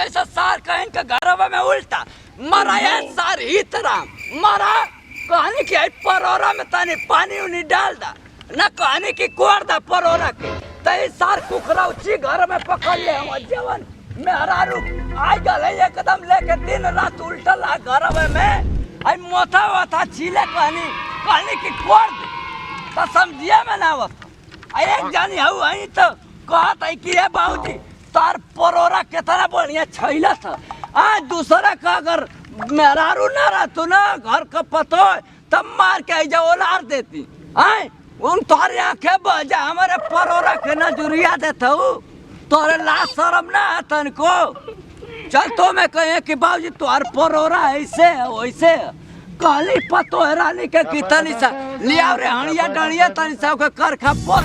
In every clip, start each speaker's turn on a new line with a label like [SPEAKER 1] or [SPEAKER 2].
[SPEAKER 1] ऐसा सार कहीं के घरवा में उल्टा मरा है सार ही तरह मरा कहनी कि परोरा में तनी पानी उनी डाल दा न कहनी कि कोड़ दा परोरा के तई सार कुखरा उची घर में पकड़ ले हम जवन मेरा रुक आई गले एकदम लेके दिन रात उल्टा ला घरवा में आई मोथा वथा छीले कहनी कि कोड़ दे तो समझिए में ना आवत एक जानी हूँ आई तो कहत है कि ये बाबूजी तार परोरा कितना बढ़िया छैला था आज दूसरा का अगर मेहरारू ना रहतो ना घर का पतो तब मार के आई जाओ लार देती आए उन तोरे आंखें बजा हमारे परोरा के नजरिया देता हूँ तोरे लाज शर्म ना तन को चल तो मैं कहे कि बाबूजी तुम्हार परोरा ऐसे वैसे कहली पतो है रानी के कितनी सा लिया रे हणिया डणिया तनी सा के करखा पोत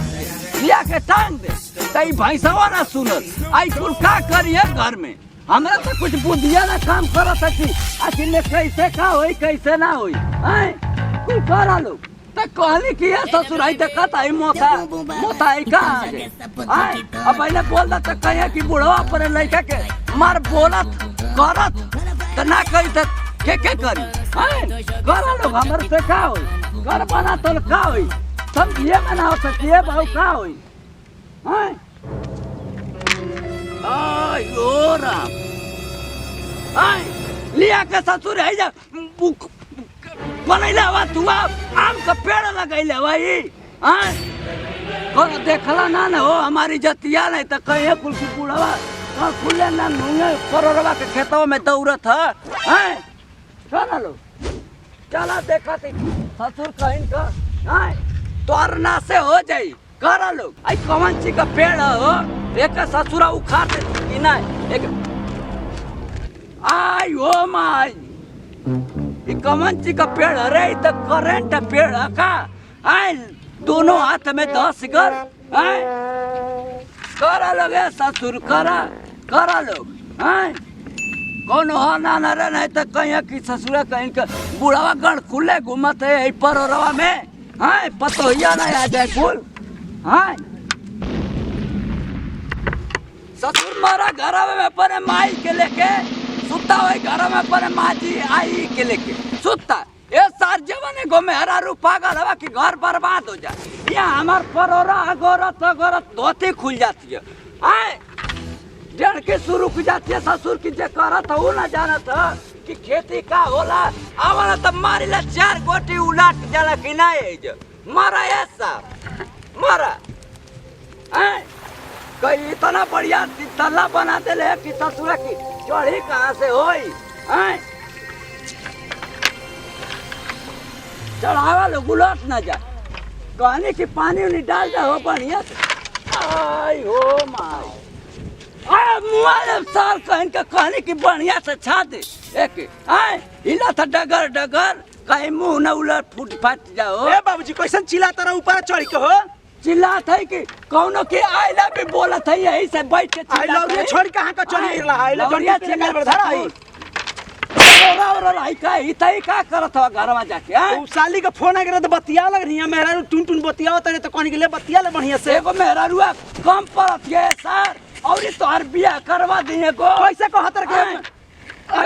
[SPEAKER 1] लिया के टांग दे तई भैंसवा ना सुनल आई कुल का करिए घर में हमरा तो कुछ बुद्धिया ना काम करत है आखिर ने कैसे का होई कैसे ना होई हैं कुल करा लो त कहली कि ये ससुर आई देखत आई मोथा आई का हैं अब पहले बोल दा त कहे कि बुढ़वा पर लइका के मार बोलत करत त ना कही त के करी हैं करा लो हमर से का होई घर बना तो का होई समझिए मना हो सकिए बहु का होई हैं आयो राम आय लिया के ससुर है जा बनैला हुआ तू आम का पेड़ लगैले भाई हैं कौन देखला ना ना हो हमारी जतिया नहीं तो कहे कुल की बुढ़वा कहाँ खुले ना नूंगे परोरवा के खेतों में दौड़त है चला लो चला देखा थी ससुर कहीं का हैं तोरना से हो जाई करा लो आई कौन सी का पेड़ हो एक ससुरा उखाड़ दे कि नहीं एक आई हो माई ये कौन सी का पेड़ रे तो करंट पेड़ का आई दोनों हाथ में 10 घर आई करा लोगे ससुर करा लोग आई कौन हो ना रे नहीं तो कहीं कि ससुरा कहीं का बुढ़ावा गण खुले घूमत है परोरवा में हाय पतोहिया ना आ जाए कुल हाय ससुर मारा घर में अपने माई के लेके सुता हुए घर में अपने माँ जी आई के लेके सुता ये सार जवान गो में हरा रू पागल हवा कि घर बर्बाद हो जाए यहाँ हमार परोरा गोरत धोती खुल जाती है हाय डेढ़ के शुरू की जाती है ससुर की जे करत हो ना जानत कि खेती का होला आवला त मारिला 4 गोटी उलाट जाला कि नहीं जे मारा ऐसा मारा हैं कई इतना बढ़िया तल्ला बना देले कि ससुर की चढ़ी कहां से होई हैं चढ़ावा लो उलट ना जा कहने की पानी उनी डाल दे हो बढ़िया आई हो माई मुआले साल कहने की बढ़िया से छा दे एक आए हिला था डगर कहीं मुंह न उलट फूट फाट जाओ
[SPEAKER 2] ए बाबूजी कैसन चिल्ला तरह ऊपर चढ़ के हो
[SPEAKER 1] चिल्ला था कि कौनो के आई लव भी बोला था यही से बैठ के
[SPEAKER 2] आई लव ये छोड़ कहां का चली रहा है
[SPEAKER 1] बढ़िया चिल्ला बधा आई और आई का इतई का करत हो घर में जाके
[SPEAKER 2] उ साली का फोन आ गया तो बतिया लग रही है मेहरा टुन बतियाओ तने तो कौन के लिए बतिया ले बढ़िया से
[SPEAKER 1] एगो मेहरा रुआ कम परत है सर और ये तोहर बियाह करवा दिए को
[SPEAKER 2] कैसे कहतर के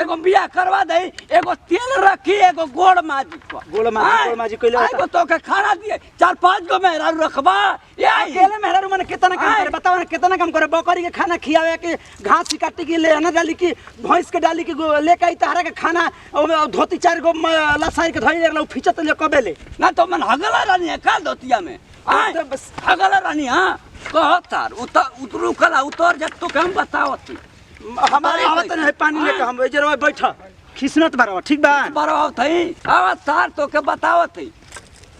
[SPEAKER 1] एगो बियाह करवा दे एगो तेल रखी एगो गोड़ माजी
[SPEAKER 2] कइले
[SPEAKER 1] एगो तो के खाना दिए 4-5 गो मेहरारू रखबा ये
[SPEAKER 2] अकेले मेहरारू माने कितना काम करे बताओ ना कितना काम करे बकरी के खाना खियावे के घास काटे के ले ना डाली की भैंस के डाली के लेके आई तहरा के खाना धोती 4 गो लसाई के धइले रहलो फिचत ले कबेले
[SPEAKER 1] ना तो मन हगला रानी है का धोतिया में आए बस हगला रानी हां कहतार उतरू कला उतर जब तो हम बतावत
[SPEAKER 2] हमारे आवत नहीं पानी लेके हम जरा बैठा खिसनत बराबर ठीक बा
[SPEAKER 1] बराबर थई आवत सार तो के बतावत है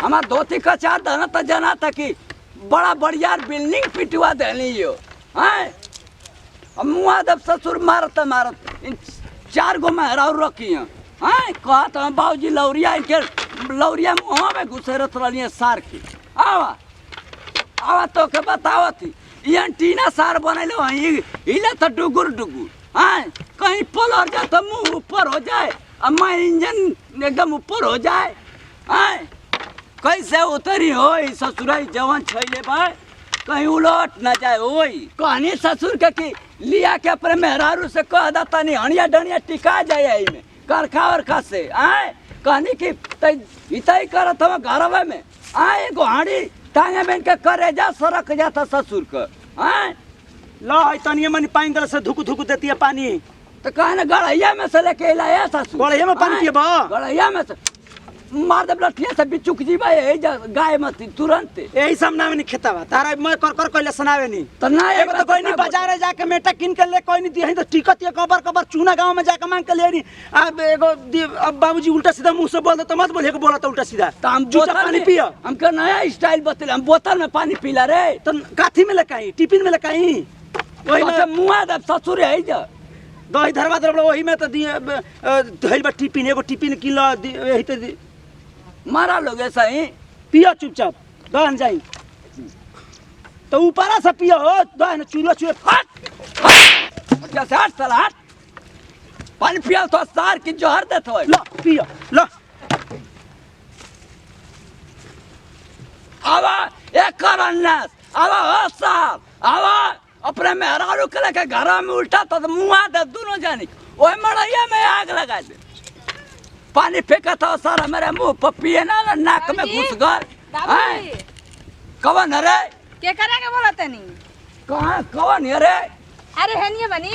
[SPEAKER 1] हमार धोती का चार दना त जना था कि बड़ा बढ़िया बिल्डिंग पिटवा देली यो हैं हम मुआ दब ससुर मारत 4 गो मेहरा रखी हैं कहत हम बाबूजी लौरिया मुँह में घुसेरत रही सार की आवा तो के बतावत ये टीना सार बनैले वहीं हिले तो डुगुर हैं कहीं पलट जाए तो मुंह ऊपर हो जाए अब मैं इंजन एकदम ऊपर हो जाए हैं कैसे उतरी हो ससुराई जवान छैले भाई कहीं उलट ना जाए ओई कहनी ससुर के कि लिया के अपने मेहरारू से कह दा तनी हणिया डणिया टिका जाए आई में करखा और खा से आए कहनी कि इतई करत हम घरवा में आए एगो हाड़ी टांगे में के करे जा सरक जाता ससुर के आए
[SPEAKER 2] ला है तनिए मनी पानी गल से धुक धुक देती है पानी
[SPEAKER 1] तो कहने गड़ैया में से लेके लाया ससुर
[SPEAKER 2] गड़ैया में पानी पिएबा
[SPEAKER 1] गड़ैया में से मार दे लठिया से बिचुक जीवा है गाय मत तुरंत
[SPEAKER 2] यही सब ना नहीं खेता बा तारा मैं कर कर कहले सुनावे नहीं
[SPEAKER 1] तो ना
[SPEAKER 2] एगो तो कोई नहीं बाजार जाके मेटा किन के ले कोई नहीं दिही तो टिकट ये कबर कबर चूना गांव में जाके मांग के ले नी अब एगो अब बाबूजी उल्टा सीधा मुंह से बोल दे तो मत बोले के बोला तो उल्टा सीधा
[SPEAKER 1] तो हम
[SPEAKER 2] चूचा पानी पियो
[SPEAKER 1] हमका नया स्टाइल बतले हम बोतल में पानी पीला रे
[SPEAKER 2] तो काथी में लकाई टिफिन में लकाई
[SPEAKER 1] वही में मुआ दे ससुर है जा
[SPEAKER 2] दही धरवा दे वही में तो दिए धइल बा टिफिन एगो टिफिन किलो यही तो
[SPEAKER 1] मारा लोग ऐसा ही
[SPEAKER 2] पियो चुपचाप दहन जाई तो ऊपरा से पियो दहन चूल्हा चूहे
[SPEAKER 1] हट कैसे हट साला हट पानी पिया तो सार की जोहर देत होय
[SPEAKER 2] लो पियो लो
[SPEAKER 1] आवा एक करन्नस आवा हो साहब आवा अपने मेहरारू के लेके घर में उल्टा तो मुआ दे दोनों जानी ओए मड़ैया में आग लगा दे पानी फेंका था सारा मेरे मुंह पर पिए ना नाक में घुस गए कवन रे
[SPEAKER 3] के करे के बोलत नहीं
[SPEAKER 1] कहां कवन रे
[SPEAKER 3] अरे हेनिए बनी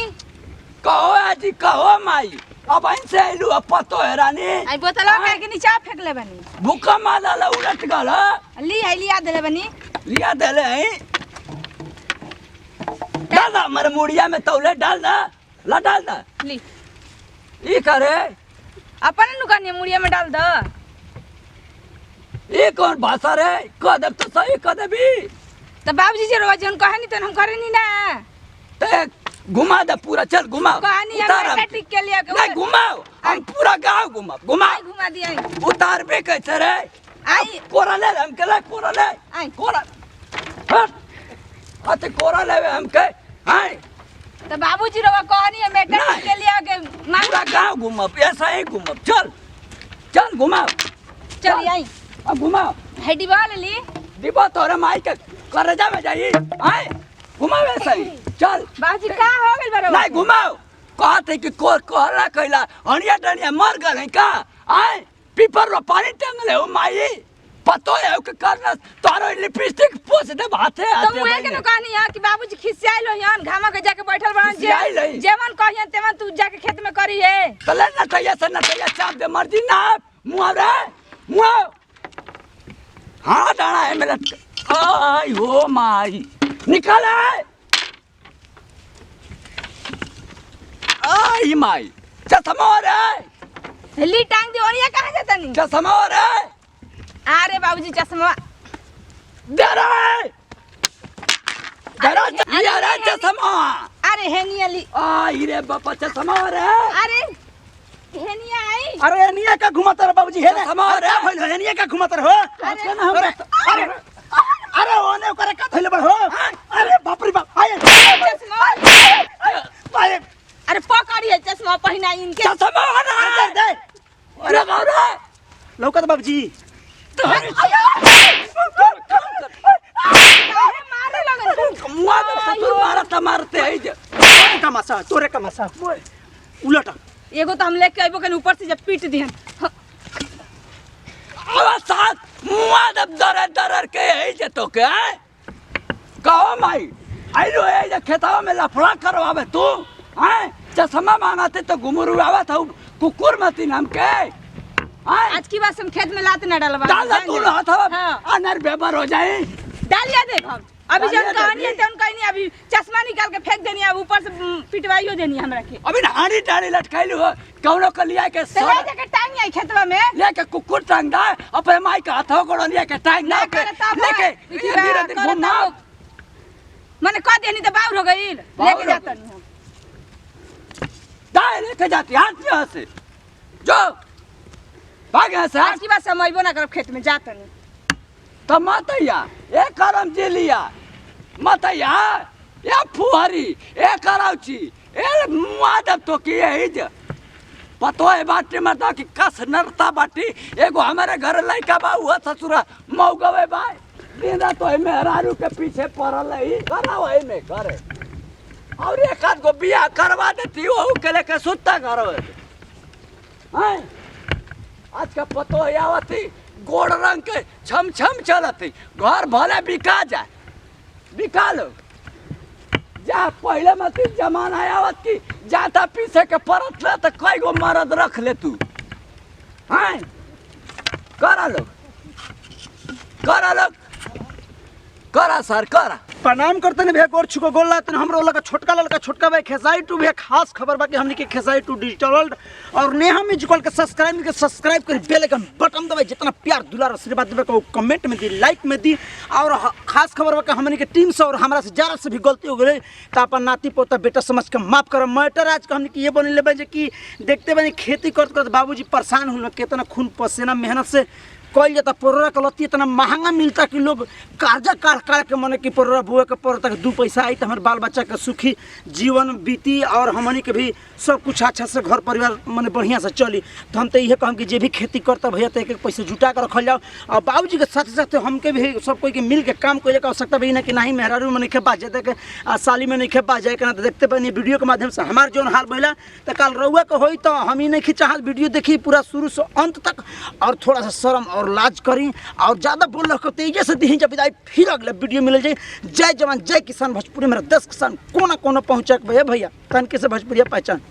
[SPEAKER 1] कहो आजी कहो माई अब इनसे आइलू अब पतो है रानी
[SPEAKER 3] आई बोतलवा के के नीचे फेंक ले बनी
[SPEAKER 1] भूखा माला उलट गल
[SPEAKER 3] लिया दे ले बनी
[SPEAKER 1] लिया दे ले डाल दा मेरे मुड़िया में तौले डाल दा ला डाल दा
[SPEAKER 3] ली
[SPEAKER 1] ई करे
[SPEAKER 3] अपन नुकानी मुड़िया में डाल दो
[SPEAKER 1] ये कौन भाषा रे कदब तो सही कदबी
[SPEAKER 3] तो बाबूजी जे रोज उन कहानी तो हम करे नहीं ना
[SPEAKER 1] ते घुमा दे पूरा चल घुमाओ
[SPEAKER 3] कहानी हम टिक के लिया के
[SPEAKER 1] नहीं घुमाओ हम पूरा गांव घुमा
[SPEAKER 3] घुमा दिया
[SPEAKER 1] उतार बे कैसे रे
[SPEAKER 3] आई
[SPEAKER 1] कोरा ले हम के ले कोरा ले
[SPEAKER 3] आई
[SPEAKER 1] कोरा हट कोरा ले हम के हां
[SPEAKER 3] तो बाबूजी रोवा कहानी है मेटा टिक के लिया के
[SPEAKER 1] पूरा गांव घुमा ऐसा ही घुमा चल चल घुमाओ
[SPEAKER 3] चल आई
[SPEAKER 1] अब घुमाओ
[SPEAKER 3] है डिबा ले ली
[SPEAKER 1] डिबा तोरे माई के करजा में जाई आए घुमाओ ऐसा ही चल
[SPEAKER 3] बाबूजी का हो गेल बरो
[SPEAKER 1] नहीं घुमाओ कहते कि कोर कोहरा कइला हणिया डणिया मर गए का आए पीपर रो पानी टंगले हो माई पतो है कि करना तारो लिपस्टिक पोछ दे बाते
[SPEAKER 3] तो मुए के कहानी है कि बाबूजी खिसियाइलो हन घामा के जाके बैठल बड़न जेवन कहियन तेवन तू जाके खेत में करी है
[SPEAKER 1] तले न तैया से न तैया चाप दे मर्जी ना मुआ रे मुआ हां डाना है मेरा आई हो माई निकल आई माई चश्मा रे
[SPEAKER 3] ली टांग दी ओनिया कहां जाता नी
[SPEAKER 1] चश्मा रे
[SPEAKER 3] अरे बाबूजी चश्मा
[SPEAKER 1] दे रे ये रे चश्मा
[SPEAKER 3] अरे हेनिया ली
[SPEAKER 1] आई रे बापा चश्मा रे
[SPEAKER 3] अरे हेनिया आई
[SPEAKER 2] अरे हेनिया का घुमाता रे बाबूजी है
[SPEAKER 1] चश्मा रे
[SPEAKER 2] भइल हेनिया का घुमाता हो अरे अरे ओने करे का थइले बड़ हो अरे बाप रे बाप आए
[SPEAKER 3] चश्मा
[SPEAKER 2] आए
[SPEAKER 3] अरे पकड़िए चश्मा पहिना इनके
[SPEAKER 1] चश्मा ना
[SPEAKER 2] दे
[SPEAKER 1] अरे गौरा
[SPEAKER 2] लौकत बाबूजी
[SPEAKER 3] मारे लगन
[SPEAKER 1] मुआ तो ससुर मारता मारते है जे
[SPEAKER 2] तोरे का मसा उलट
[SPEAKER 3] एगो तो हम लेके आइबो कन ऊपर से जब पीट दिहन
[SPEAKER 1] अब साथ मुआ दब दरर के है जे तो के कहो माई आइलो है जे खेतवा में लफड़ा करवावे तू हैं चश्मा मांगाते तो घुमरू आवत हूं कुकुर मती नाम के
[SPEAKER 3] आज की बात हम खेत में लात न डालवा
[SPEAKER 1] डाल तू हाथवा अनर बेबर हो जाए
[SPEAKER 3] डालिया देख हम अभी जब कहानी है तन कहीं नहीं अभी चश्मा निकाल के फेंक देनी अब ऊपर से पिटवाइयो देनी हमरा के
[SPEAKER 1] अभी हाड़ी टाड़ी लटकाइलु हो कौनो के लिया के
[SPEAKER 3] तो ले जाके टांग आई खेतवा में
[SPEAKER 1] लेके कुकुर टांग दा अपने माई का हाथवा गोड़ लिया के टांग ना के लेके धीरे धीरे घुमा
[SPEAKER 3] माने कह देनी तो बाउर हो गई लेके जाता नहीं हम
[SPEAKER 1] दाए लेके जाती हाथ में से जो भाग यहाँ से
[SPEAKER 3] आज की बात समझबो ना करब खेत में जाता नहीं
[SPEAKER 1] तो मतैया एक करम जी लिया मतैया ये फुहरी ए कराउची ए मुआदब तो की है ज पतो है बाटी में तो कि कस नरता बाटी एगो हमारे घर लइका बा हुआ ससुरा मौगवे भाई दिन रात तो है मेहरारू के पीछे पड़ल है कराओ है में करे और एक आध गो बियाह करवा देती वहू के लेके सुत्ता घर आज का पतो आवती गोड़ रंग के छम छम चलती घर भले बिका जाए बिका लो जा पहले मत जमाना आवत की जाता पीछे के परत ले तो कई गो मर्द रख ले तू हैं करा लो करा सर करा
[SPEAKER 2] प्रणाम करते ने भैया गोर छुको गोल लाते हमरो लगा छोटका भाई खेसाई टू भैया खास खबर बाकी हमनी के खेसाई टू डिजिटल वर्ल्ड और नेहा म्यूजिकल के सब्सक्राइब कर बेल आइकन बटन दबाई जितना प्यार दुलार आशीर्वाद देबे को कमेंट में दी लाइक में दी और खास खबर बाकी हमनी के टीम से और हमरा से जरा से भी गलती हो गई तो अपन नाती पोता बेटा समझ के माफ कर मैटर आज के हमनी के ये बन लेबे कि देखते बनी खेती करते बाबूजी परेशान हुन कितना खून पसीना मेहनत से कल जाता परोरा का लत्ती इतना महंगा मिलता कि लोग कर्जा काट के मने कि परोरा बुआ के पड़ता दू पैसा आई तो हमारे बाल बच्चा के सुखी जीवन बीती और हमनी के भी सब कुछ अच्छा से घर परिवार मने बढ़िया से चली तो हम तो ये कहम कि जे भी खेती करता भैया तो एक पैसे जुटा कर रखल जाओ और बाबूजी के साथ साथ हमके भी सब कोई के मिल के काम करे का आवश्यकता भी ना कि नहीं मेहरारू में नहीं खेपा जाए के साली में नहीं खेपा जाए के देखते बनी वीडियो के माध्यम से हमारे जो हाल भैया तो कल रउआ के होई तो हम ही नहीं चाहत वीडियो देखी पूरा शुरू से अंत तक और थोड़ा सा शर्म और लाज करी और ज़्यादा बोल रखो तेजी से दी जब विदाई फिर अगले वीडियो मिल जाए। जय जवान जय किसान भोजपुरी मेरा 10 किसान कोना कोना पहुँचा भैया तनके से भोजपुरिया पहचान।